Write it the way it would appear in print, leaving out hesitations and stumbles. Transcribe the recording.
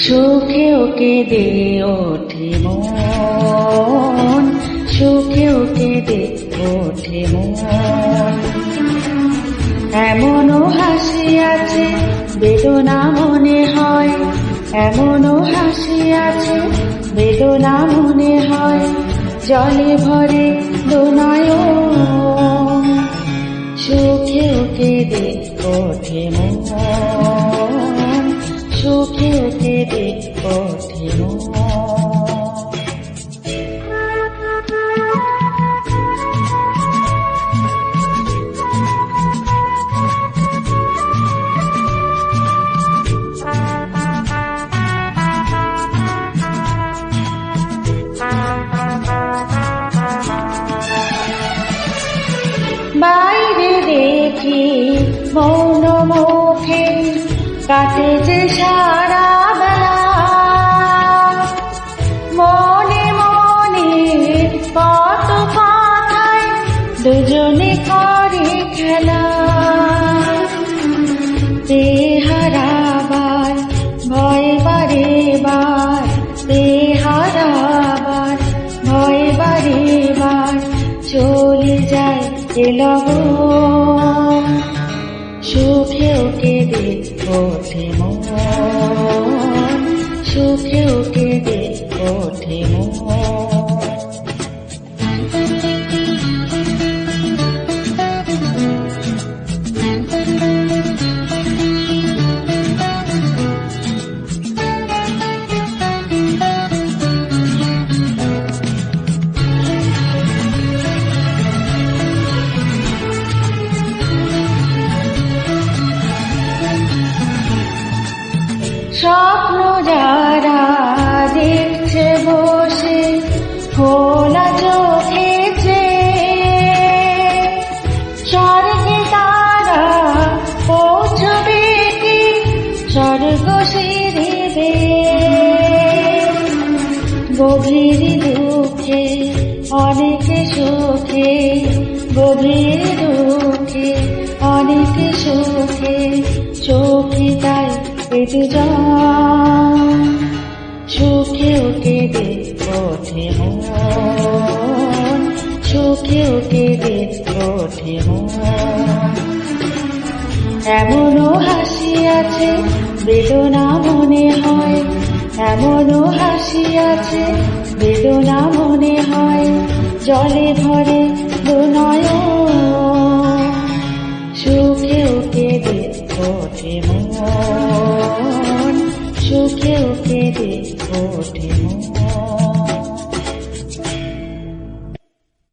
সুখেও কেঁদে ওঠে মন, সুখেও কেঁদে ওঠে মন। এমনও হাসি আছে বেদনা মনে হয়, এমনও হাসি আছে বেদনা মনে হয়, জলে ভরে দুনয়ন। সুখেও কেঁদে ওঠে মন, সুখেও কেঁদে ওঠে মন। বাইরে দেখি মৌন মুখে কাটে যে সারা বেলা, মনে মনে কত কথায় দুজনে করে খেলা। বেহারাবার ভয় বারে বার, বেহারাবার ভয় বারে বার, চলে যায় লগন। সুখেও কেঁদে ওঠে মন, সুখেও কেঁদে ওঠে মন। স্বপ্ন যারা দেখছে বসে খোলা চোখে চেয়ে, স্বর্গে তারা পৌঁছবে কি স্বর্গ সিঁড়ি বেয়ে। গভীর দুঃখে অনেক সুখে, গভীর দুঃখে অনেক সুখে, চোখে তাই পেতে যায়। সুখেও কেঁদে ওঠে মন, সুখেও কেঁদে ওঠে মন। এমনও হাসি আছে বেদনা মনে হয়, এমনও হাসি আছে বেদনা মনে হয়, জলে ভরে দুনয়ন। সুখেও কেঁদে ওঠে মন, সুখেও কেঁদে ওঠে মন।